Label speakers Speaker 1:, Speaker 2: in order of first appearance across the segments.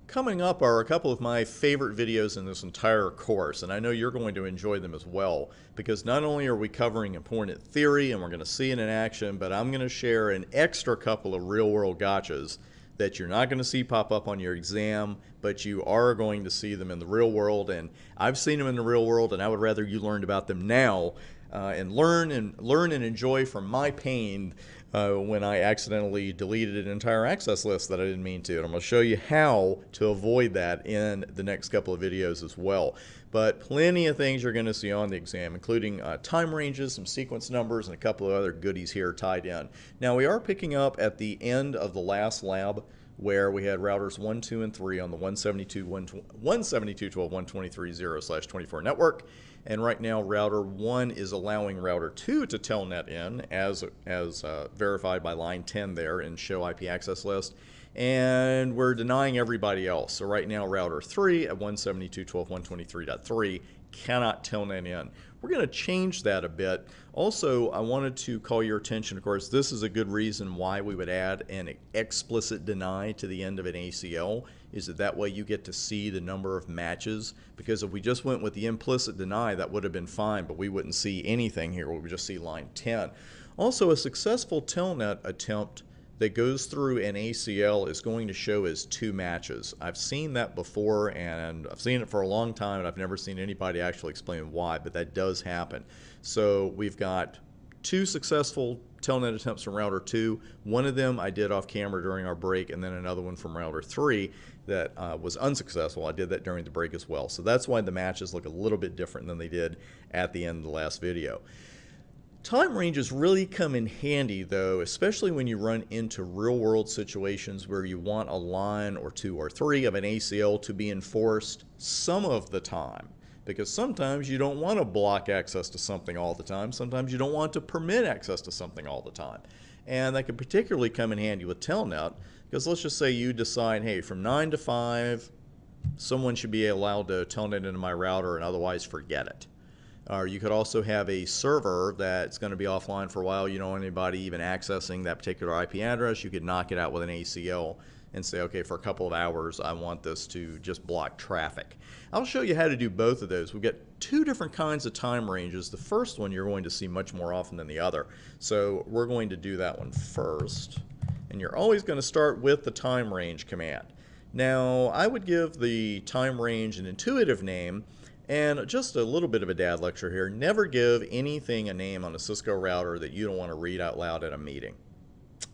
Speaker 1: Coming up are a couple of my favorite videos in this entire course, and I know you're going to enjoy them as well, because not only are we covering important theory and we're going to see it in action, but I'm going to share an extra couple of real-world gotchas that you're not going to see pop up on your exam, but you are going to see them in the real world. And I've seen them in the real world, and I would rather you learned about them now and learn and enjoy from my pain when I accidentally deleted an entire access list that I didn't mean to. And I'm going to show you how to avoid that in the next couple of videos as well. But plenty of things you're going to see on the exam, including time ranges, some sequence numbers, and a couple of other goodies here tied in. Now, we are picking up at the end of the last lab where we had routers 1, 2, and 3 on the 172.123.0/24 network. And right now, router 1 is allowing router 2 to telnet in as verified by line 10 there in show IP access list. And we're denying everybody else. So right now, router 3 at 172.12.123.3 cannot telnet in. We're going to change that a bit. Also, I wanted to call your attention, of course, this is a good reason why we would add an explicit deny to the end of an ACL, is that way you get to see the number of matches, because if we just went with the implicit deny, that would have been fine, but we wouldn't see anything here. We would just see line 10. Also, a successful telnet attempt that goes through an ACL is going to show as 2 matches. I've seen that before, and I've seen it for a long time, and I've never seen anybody actually explain why, but that does happen. So we've got 2 successful telnet attempts from router 2. One of them I did off camera during our break, and then another one from router 3 that was unsuccessful. I did that during the break as well. So that's why the matches look a little bit different than they did at the end of the last video. Time ranges really come in handy, though, especially when you run into real-world situations where you want a line or 2 or 3 of an ACL to be enforced some of the time. Because sometimes you don't want to block access to something all the time. Sometimes you don't want to permit access to something all the time. And that can particularly come in handy with Telnet, because let's just say you decide, hey, from 9 to 5, someone should be allowed to telnet into my router, and otherwise forget it. Or you could also have a server that's going to be offline for a while. You don't want anybody even accessing that particular IP address. You could knock it out with an ACL and say, okay, for a couple of hours, I want this to just block traffic. I'll show you how to do both of those. We've got 2 different kinds of time ranges. The first one you're going to see much more often than the other. So we're going to do that one first. And you're always going to start with the time range command. Now, I would give the time range an intuitive name. And just a little bit of a dad lecture here, never give anything a name on a Cisco router that you don't want to read out loud at a meeting.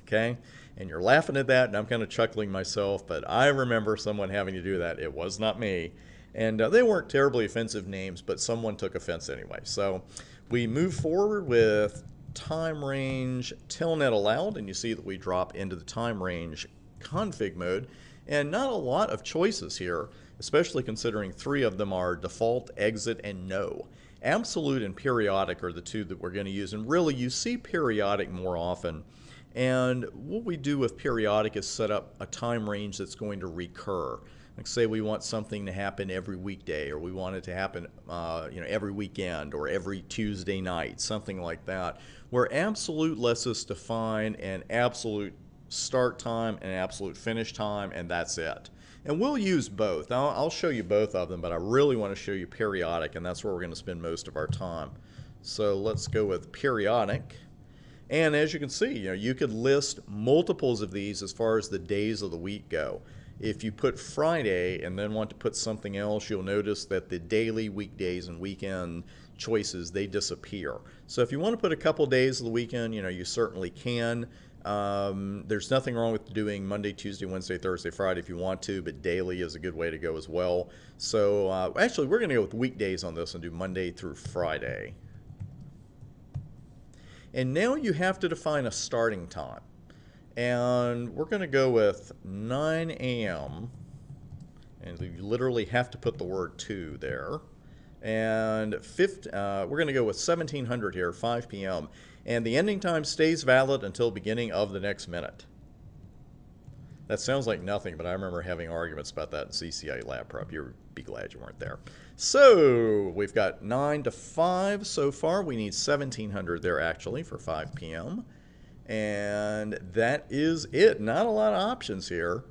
Speaker 1: Okay? And you're laughing at that, and I'm kind of chuckling myself, but I remember someone having to do that. It was not me. And they weren't terribly offensive names, but someone took offense anyway. So we move forward with time range telnet allowed, and you see that we drop into the time range config mode. And not a lot of choices here, especially considering 3 of them are default, exit, and no. Absolute and periodic are the 2 that we're going to use, and really you see periodic more often. And what we do with periodic is set up a time range that's going to recur. Like say we want something to happen every weekday, or we want it to happen every weekend or every Tuesday night, something like that, where absolute lets us define an absolute start time and absolute finish time, and that's it. And we'll use both. Now, I'll show you both of them, but I really want to show you periodic, and that's where we're going to spend most of our time. So let's go with periodic. And as you can see, you could list multiples of these as far as the days of the week go. If you put Friday and then want to put something else, you'll notice that the daily, weekdays, and weekend choices, they disappear. So if you want to put a couple days of the weekend, you certainly can. There's nothing wrong with doing Monday, Tuesday, Wednesday, Thursday, Friday if you want to, but daily is a good way to go as well. So actually, we're going to go with weekdays on this and do Monday through Friday. And now you have to define a starting time. And we're going to go with 9 a.m. And you literally have to put the word 2 there. And we're going to go with 1700 here, 5 p.m. And the ending time stays valid until beginning of the next minute. That sounds like nothing, but I remember having arguments about that in CCIE lab prep. You'll be glad you weren't there. So we've got 9 to 5 so far. We need 1700 there actually for 5 p.m. And that is it. Not a lot of options here.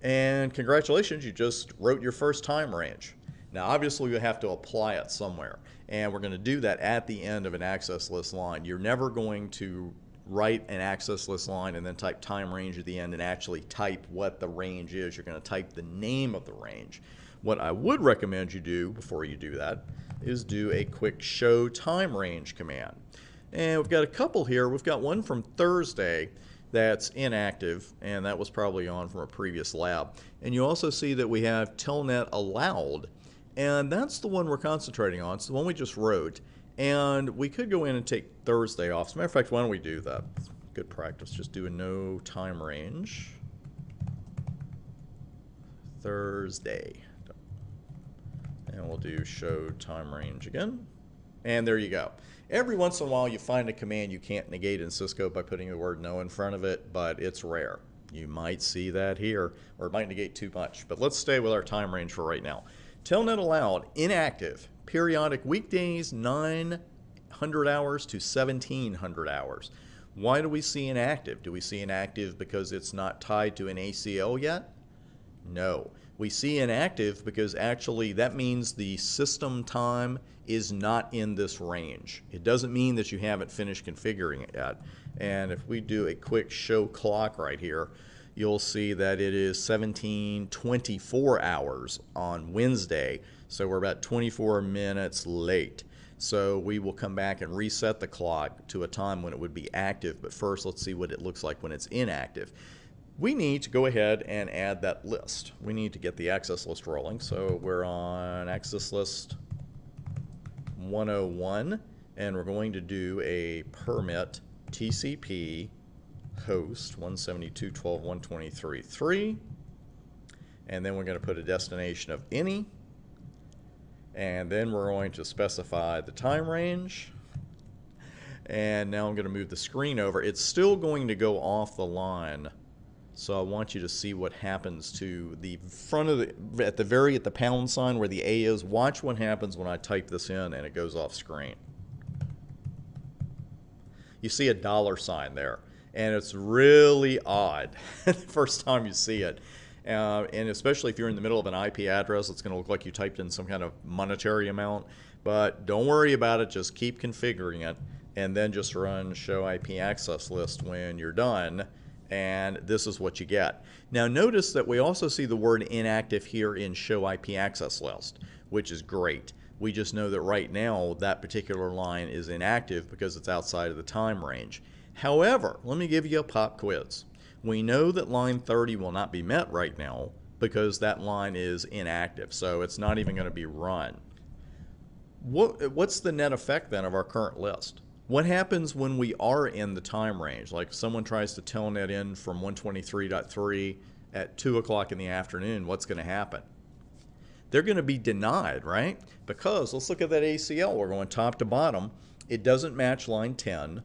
Speaker 1: And congratulations, you just wrote your first time range. Now, obviously, you have to apply it somewhere. And we're going to do that at the end of an access list line. You're never going to write an access list line and then type time range at the end and actually type what the range is. You're going to type the name of the range. What I would recommend you do before you do that is do a quick show time range command. And we've got a couple here. We've got one from Thursday that's inactive, and that was probably on from a previous lab. And you also see that we have Telnet allowed, and that's the one we're concentrating on. It's the one we just wrote. And we could go in and take Thursday off. As a matter of fact, why don't we do that? It's good practice. Just do a no time range. Thursday. And we'll do show time range again. And there you go. Every once in a while you find a command you can't negate in Cisco by putting the word no in front of it, but it's rare. You might see that here, or it might negate too much. But let's stay with our time range for right now. Telnet allowed, inactive, periodic weekdays, 900 hours to 1700 hours. Why do we see inactive? Do we see inactive because it's not tied to an ACL yet? No. We see inactive because actually that means the system time is not in this range. It doesn't mean that you haven't finished configuring it yet. And if we do a quick show clock right here, you'll see that it is 1724 hours on Wednesday. So we're about 24 minutes late. So we will come back and reset the clock to a time when it would be active. But first, let's see what it looks like when it's inactive. We need to go ahead and add that list. We need to get the access list rolling. So we're on access list 101, and we're going to do a permit TCP host 172.12.123.3, and then we're going to put a destination of any, and then we're going to specify the time range. And now I'm going to move the screen over. It's still going to go off the line. So I want you to see what happens to the front of the, at the pound sign where the A is. Watch what happens when I type this in and it goes off screen. You see a $sign there, and it's really odd the first time you see it. And especially if you're in the middle of an IP address, it's going to look like you typed in some kind of monetary amount. But don't worry about it. Just keep configuring it, and then just run show IP access list when you're done. And this is what you get. Now notice that we also see the word inactive here in show IP access list, which is great. We just know that right now that particular line is inactive because it's outside of the time range. However, let me give you a pop quiz. We know that line 30 will not be met right now because that line is inactive, so it's not even going to be run. What's the net effect then of our current list? What happens when we are in the time range? Like if someone tries to telnet in from 123.3 at 2 o'clock in the afternoon, what's going to happen? They're going to be denied, right? Because let's look at that ACL. We're going top to bottom. It doesn't match line 10.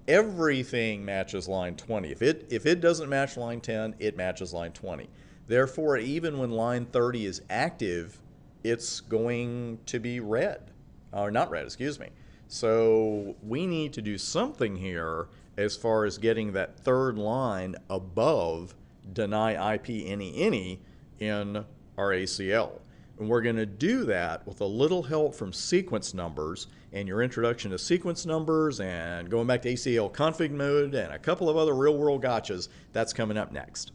Speaker 1: Everything matches line 20. If it doesn't match line 10, it matches line 20. Therefore, even when line 30 is active, it's going to be red. Or not red, excuse me. So we need to do something here as far as getting that third line above deny IP any in our ACL. And we're going to do that with a little help from sequence numbers and your introduction to sequence numbers and going back to ACL config mode and a couple of other real world gotchas. That's coming up next.